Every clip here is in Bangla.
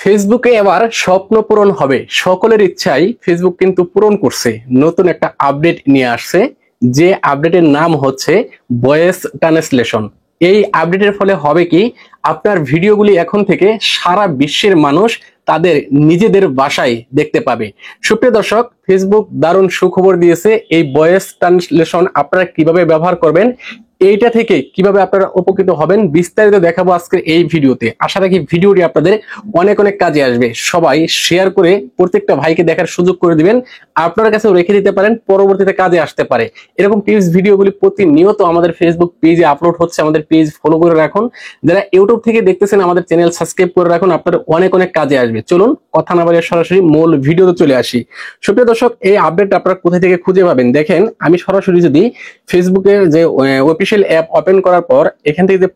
ফেসবুকে এবার স্বপ্ন পূরণ হবে, সকলের ইচ্ছাই ফেসবুক কিন্তু পূরণ করছে। নতুন একটা আপডেট নিয়ে আসছে, যে আপডেটের নাম হচ্ছে ভয়েস ট্রান্সলেশন। এই আপডেটের ফলে হবে কি, আপনার ভিডিওগুলি এখন থেকে সারা বিশ্বের মানুষ তাদের নিজেদের ভাষায় দেখতে পাবে। সুপ্রিয় দর্শক, ফেসবুক দারুণ সুখবর দিয়েছে। এই ভয়েস ট্রান্সলেশন আপনারা কিভাবে ব্যবহার করবেন, এইটা থেকে কিভাবে আপনারা উপকৃত হবেন, বিস্তারিত দেখাবো আজকের এই ভিডিওতে। আশা রাখি ভিডিওটি আপনাদের অনেক অনেক কাজে আসবে। সবাই শেয়ার করে প্রত্যেকটা ভাইকে দেখার সুযোগ করে দিবেন, আপনার কাছেও রেখে দিতে পারেন, পরবর্তীতে কাজে আসতে পারে। এরকম টিপস ভিডিওগুলি প্রতিনিয়ত আমাদের ফেসবুক পেজে আপলোড হচ্ছে, আমাদের পেজ ফলো করে রাখুন। যারা ইউটিউব থেকে দেখতেছেন আমাদের চ্যানেল সাবস্ক্রাইব করে রাখুন, আপনার অনেক অনেক কাজে আসবে। চলুন কথা না বাড়িয়ে সরাসরি মূল ভিডিওতে চলে আসি। সুপ্রিয় দর্শক, এই আপডেট আপনারা কোথায় থেকে খুঁজে পাবেন দেখেন। আমি সরাসরি যদি ফেসবুকের যে অফিসিয়াল অ্যাপ ওপেন করার পর এখান থেকে যে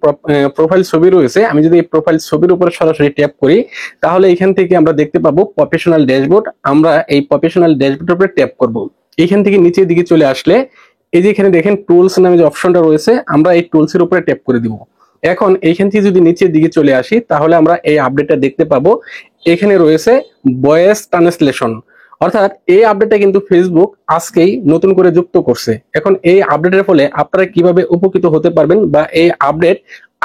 প্রোফাইল ছবি রয়েছে, আমি যদি এই প্রোফাইল ছবির উপরে সরাসরি ট্যাপ করি, তাহলে এখান থেকে আমরা দেখতে পাবো প্রফেশনাল ড্যাশবোর্ড। আমরা এই প্রফেশনাল ড্যাশবোর্ডের উপরে ট্যাপ করব। এখান থেকে নিচের দিকে চলে আসলে এই যে এখানে দেখেন টুলস নামে যে অপশনটা রয়েছে, আমরা এই টুলস এর উপরে ট্যাপ করে দিব। এখন এইখান থেকে যদি নিচের দিকে চলে আসি, তাহলে আমরা এই আপডেটটা দেখতে পাবো। এখানে রয়েছে ভয়েস ট্রান্সলেশন, অর্থাৎ এই আপডেটটা কিন্তু ফেসবুক আজকেই নতুন করে যুক্ত করছে। এখন এই আপডেটের ফলে আপনারা কিভাবে উপকৃত হতে পারবেন বা এই আপডেট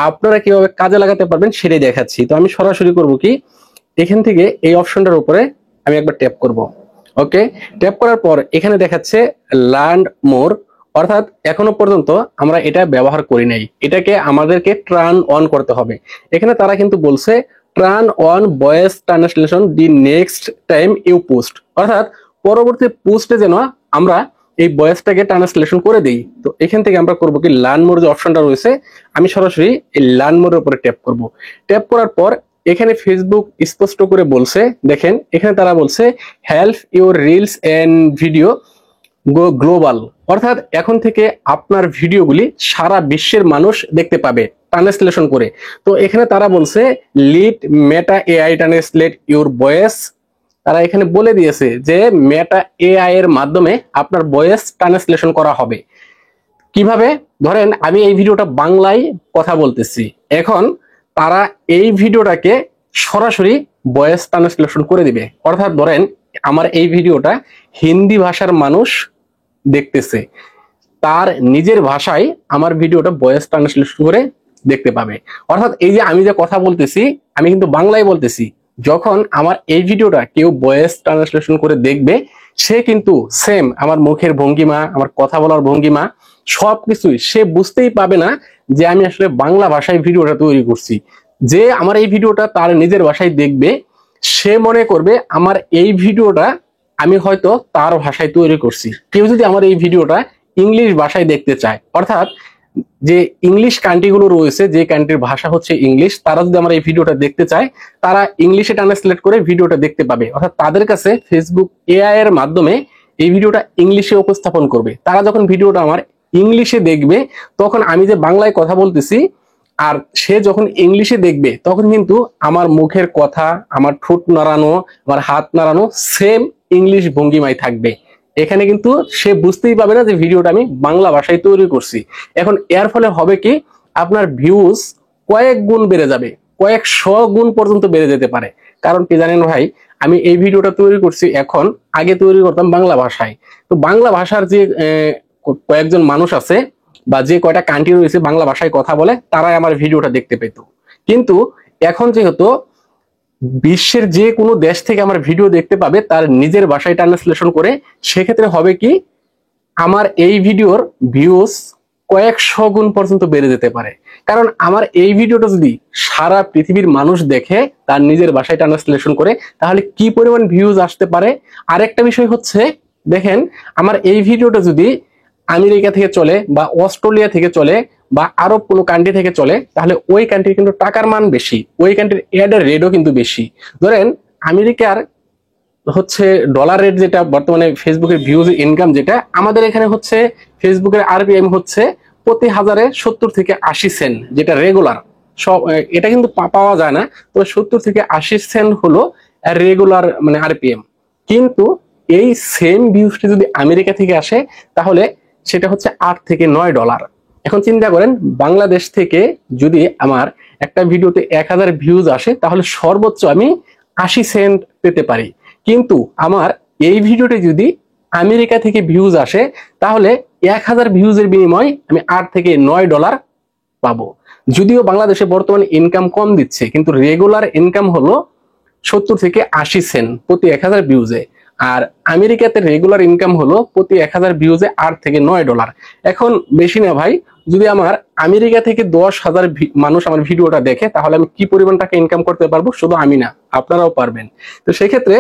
আপনারা কিভাবে কাজে লাগাতে পারবেন সেটাই দেখাচ্ছি। তো আমি সরাসরি করব কি, এখান থেকে এই অপশনটার উপরে আমি একবার ট্যাপ করব। ওকে, ট্যাপ করার পর এখানে দেখাচ্ছে লার্ন মোর, অর্থাৎ এখনো পর্যন্ত আমরা এটা ব্যবহার করি নাই, এটাকে আমাদেরকে টার্ন অন করতে হবে। এখানে তারা কিন্তু বলছে turn on voice translation the next time you post, অর্থাৎ পরবর্তী পোস্টে যেন আমরা এই ভয়েসটাকে ট্রান্সলেশন করে দেই। তো এখান থেকে আমরা করব কি, লার্ন মোর যে অপশনটা রয়েছে, আমি সরাসরি এই লার্ন মোরের উপরে ট্যাপ করব। ট্যাপ করার পর এখানে ফেসবুক স্পষ্ট করে বলছে, দেখেন এখানে তারা বলছে help your reels and video go global, অর্থাৎ এখন থেকে আপনার ভিডিওগুলি সারা বিশ্বের মানুষ দেখতে পাবে ট্রান্সলেশন করে। তো এখানে তারা বলছে lead Meta AI translate your voice, তারা এখানে বলে দিয়েছে যে মেটা এআই এর মাধ্যমে আপনার ভয়েস ট্রান্সলেশন করা হবে। কিভাবে, ধরেন আমি এই ভিডিওটা বাংলায় কথা বলতেছি, এখন তারা এই ভিডিওটাকে সরাসরি ভয়েস ট্রান্সলেশন করে দিবে। অর্থাৎ ধরেন আমার এই ভিডিওটা হিন্দি ভাষার মানুষ দেখতেছে, তার নিজের ভাষায় আমার ভিডিওটা ভয়েস ট্রান্সলেশন করে দেখতে পাবে। অর্থাৎ এই যে আমি যে কথা বলতেছি, আমি কিন্তু বাংলায় বলতেছি, যখন আমার এই ভিডিওটা কেউ ভয়েস ট্রান্সলেশন করে দেখবে, সে কিন্তু সেম আমার মুখের ভঙ্গিমা, আমার কথা বলার ভঙ্গিমা সবকিছুই সে বুঝতেই পাবে না যে আমি আসলে বাংলা ভাষায় ভিডিওটা তৈরি করছি। যে আমার এই ভিডিওটা তার নিজের ভাষায় দেখবে, সে মনে করবে আমার এই ভিডিওটা আমি হয়তো তার ভাষায় তৈরি করছি। কেউ যদি আমার এই ভিডিওটা ইংলিশ ভাষায় দেখতে চায়, অর্থাৎ যে ইংলিশ কান্ট্রিগুলো রয়েছে, যে কান্ট্রির ভাষা হচ্ছে ইংলিশ, তারা যদি আমার এই ভিডিওটা দেখতে চায়, তারা ইংলিশে ট্রান্সলেট করে ভিডিওটা দেখতে পাবে। অর্থাৎ তাদের কাছে ফেসবুক এআই এর মাধ্যমে এই ভিডিওটা ইংলিশে উপস্থাপন করবে। তারা যখন ভিডিওটা আমার ইংলিশে দেখবে, তখন আমি যে বাংলায় কথা বলতেছি আর সে যখন ইংলিশে দেখবে, তখন কিন্তু আমার মুখের কথা, আমার ঠোঁট নাড়ানো, আমার হাত নাড়ানো সেম ইংলিশ ভঙ্গিমায় থাকবে। এখানে কিন্তু সে বুঝতেই পাবে না যে ভিডিওটা আমি বাংলা ভাষায় তৈরি করছি। এখন এর ফলে হবে কি, আপনার ভিউজ কয়েক গুণ বেড়ে যাবে, কয়েকশো গুণ পর্যন্ত বেড়ে যেতে পারে। কারণ কি জানেন ভাই, আমি এই ভিডিওটা তৈরি করছি এখন, আগে তৈরি করতাম বাংলা ভাষায়। তো বাংলা ভাষার যে কয়েকজন মানুষ আছে বা যে কয়টা কান্ট্রি রয়েছে বাংলা ভাষায় কথা বলে, তারাই আমার ভিডিওটা দেখতে পেত। কিন্তু এখন যেহেতু বিশ্বের যে কোনো দেশ থেকে আমার ভিডিও দেখতে পাবে তার নিজের ভাষায় ট্রান্সলেশন করে, সেক্ষেত্রে হবে কি, আমার এই ভিডিওর ভিউজ কয়েকশো গুণ পর্যন্ত বেড়ে যেতে পারে। কারণ আমার এই ভিডিওটা যদি সারা পৃথিবীর মানুষ দেখে তার নিজের ভাষায় ট্রান্সলেশন করে, তাহলে কি পরিমাণ ভিউজ আসতে পারে। আরেকটা বিষয় হচ্ছে, দেখেন আমার এই ভিডিওটা যদি আমেরিকা থেকে চলে বা অস্ট্রেলিয়া থেকে চলে বা আরব কোনো কান্ট্রি থেকে চলে, তাহলে ওই কান্ট্রির কিন্তু টাকার মান বেশি, ওই কান্ট্রির এডের রেটও কিন্তু বেশি। ধরেন আমেরিকার হচ্ছে ডলার রেট, যেটা বর্তমানে ফেসবুকের ভিউজ ইনকাম, যেটা আমাদের এখানে হচ্ছে ফেসবুকের আরপিএম হচ্ছে প্রতি হাজারে 70 থেকে 80 সেন্ট, যেটা রেগুলার। সব এটা কিন্তু পাওয়া যায় না, তো 70 থেকে 80 সেন্ট হলো রেগুলার মানে আরপিএম। কিন্তু এই সেম ভিউজটি যদি আমেরিকা থেকে আসে, তাহলে সেটা হচ্ছে $8 থেকে $9। এখন চিন্তা করেন, বাংলাদেশ থেকে যদি আমার একটা ভিডিওতে 1000 ভিউজ আসে, তাহলে সর্বোচ্চ আমি 80 সেন্ট পেতে পারি। কিন্তু আমার এই ভিডিওতে যদি আমেরিকা থেকে ভিউজ আসে, তাহলে 1000 ভিউজের বিনিময়ে আমি 8 থেকে 9 ডলার পাবো। যদিও বাংলাদেশে বর্তমানে ইনকাম কম দিচ্ছে, কিন্তু রেগুলার ইনকাম হলো 70 থেকে 80 সেন্ট প্রতি 1000 ভিউজে। আর আমেরিকাতে রেগুলার ইনকাম হলো প্রতি 1000 ভিউজে 8 থেকে 9 ডলার। এখন বেশি না ভাই, যদি আমার আমেরিকা থেকে 10,000 মানুষ আমার ভিডিওটা দেখে, তাহলে আমি কি পরিমাণ টাকা ইনকাম করতে পারবো? শুধু আমি না, আপনারাও পারবেন। তো সেক্ষেত্রে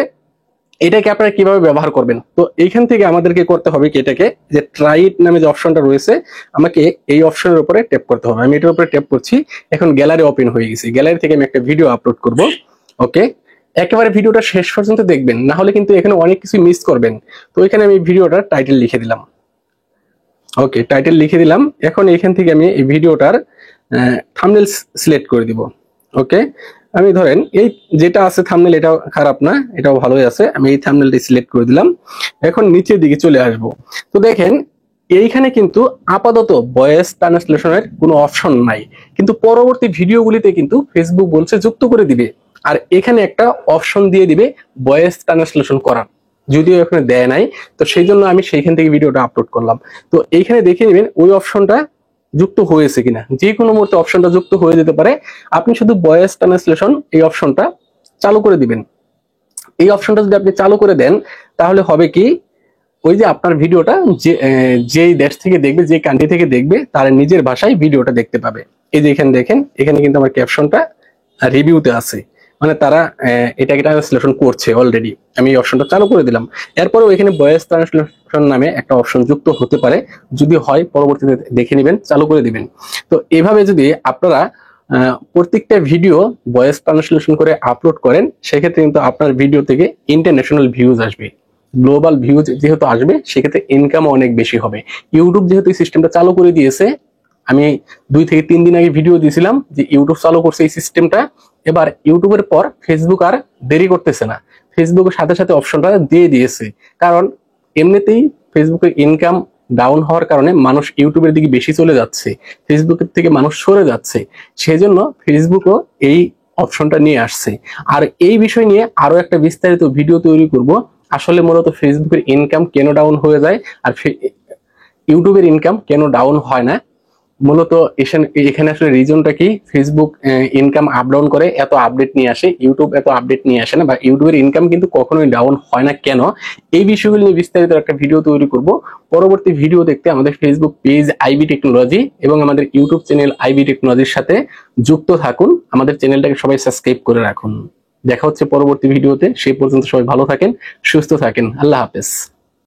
এটাকে আপনারা কিভাবে ব্যবহার করবেন? তো এইখান থেকে আমাদেরকে করতে হবে কি, এটাকে যে ট্রাই ইট নামে যে অপশনটা রয়েছে, আমাকে এই অপশনের উপরে ট্যাপ করতে হবে। আমি এটার উপরে ট্যাপ করছি, এখন গ্যালারি ওপেন হয়ে গেছে। গ্যালারি থেকে আমি একটা ভিডিও আপলোড করব। ওকে, একেবারে ভিডিওটা শেষ পর্যন্ত দেখবেন, না হলে কিন্তু এখানে অনেক কিছু মিস করবেন। তো এখানে আমি ভিডিওটার টাইটেল লিখে দিলাম। ওকে, টাইটেল লিখে দিলাম। এখন এখান থেকে আমি এই ভিডিওটার থাম্বনেল সিলেক্ট করে দিব। ওকে, আমি ধরেন এই যেটা আছে থাম্বনেল, এটাও খারাপ না, এটাও ভালোই আছে। আমি এই থাম্বনেলটি সিলেক্ট করে দিলাম। এখন নিচের দিকে চলে আসব। তো দেখেন এইখানে কিন্তু আপাতত ভয়েস ট্রান্সলেশনের কোনো অপশন নাই, কিন্তু পরবর্তী ভিডিওগুলিতে কিন্তু ফেসবুক বলছে যুক্ত করে দিবে। আর এখানে একটা অপশন দিয়ে দিবে ভয়েস ট্রান্সলেশন করার, যদিও এখানে দেয় নাই। তো সেই জন্য আমি সেইখান থেকে ভিডিওটা আপলোড করলাম। তো এইখানে দেখে নেবেন ওই অপশনটা যুক্ত হয়েছে কিনা। যে কোনো মুহূর্তে অপশনটা যুক্ত হয়ে যেতে পারে। আপনি শুধু ভয়েস ট্রান্সলেশন এই অপশনটা চালু করে দিবেন। এই অপশনটা যদি আপনি চালু করে দেন, তাহলে হবে কি, ওই যে আপনার ভিডিওটা যেই দেশ থেকে দেখবে, যে কান্ট্রি থেকে দেখবে, তার নিজের ভাষায় ভিডিওটা দেখতে পাবে। এই যে এখানে দেখেন, এখানে কিন্তু আমার ক্যাপশনটা রিভিউতে আছে, মানে তারা এটাকে ট্রান্সলেশন করছে অলরেডি। আমি এই অপশনটা চালু করে দিলাম। এরপরেও এখানে ভয়েস ট্রান্সলেশন নামে একটা অপশন যুক্ত হতে পারে, যদি হয় পরবর্তীতে দেখে নেবেন, চালু করে দিবেন। তো এভাবে যদি আপনারা প্রত্যেকটা ভিডিও ভয়েস ট্রান্সলেশন করে আপলোড করেন, সেক্ষেত্রে কিন্তু আপনার ভিডিও থেকে ইন্টারন্যাশনাল ভিউজ আসবে, গ্লোবাল ভিউজ যেহেতু আসবে, সেক্ষেত্রে ইনকামও অনেক বেশি হবে। ইউটিউব যেহেতু এই সিস্টেমটা চালু করে দিয়েছে, আমি 2 থেকে 3 দিন আগে ভিডিও দিয়েছিলাম যে ইউটিউব চালু করছে এই সিস্টেমটা। এবার ইউটিউবের পর ফেসবুক আর দেরি করতেছে না, ফেসবুকের সাথে সাথে অপশনটা দিয়ে দিয়েছে। কারণ এমনিতেই ফেসবুকের ইনকাম ডাউন হওয়ার কারণে মানুষ ইউটিউবের দিকে বেশি চলে যাচ্ছে, ফেসবুকের থেকে মানুষ সরে যাচ্ছে। সেজন্য ফেসবুকও এই অপশনটা নিয়ে আসছে। আর এই বিষয় নিয়ে আরো একটা বিস্তারিত ভিডিও তৈরি করব। আসলে মূলত ফেসবুকের ইনকাম কেন ডাউন হয়ে যায় আর ইউটিউবের ইনকাম কেন ডাউন হয় না, মূলত এখানে আসলে রিজনটা কি, ফেসবুক ইনকাম আপ ডাউন করে, এত আপডেট নিয়ে আসে, ইউটিউব এত আপডেট নিয়ে আসে না, বা ইউটিউবের ইনকাম কিন্তু কখনোই ডাউন হয় না কেন, এই বিষয়গুলো নিয়ে বিস্তারিত একটা ভিডিও তৈরি করব। পরবর্তী ভিডিও দেখতে আমাদের ফেসবুক পেজ আইবি টেকনোলজি এবং আমাদের ইউটিউব চ্যানেল আইবি টেকনোলজির সাথে যুক্ত থাকুন। আমাদের চ্যানেলটাকে সবাই সাবস্ক্রাইব করে রাখুন। দেখা হচ্ছে পরবর্তী ভিডিওতে। সেই পর্যন্ত সবাই ভালো থাকেন, সুস্থ থাকেন। আল্লাহ হাফেজ।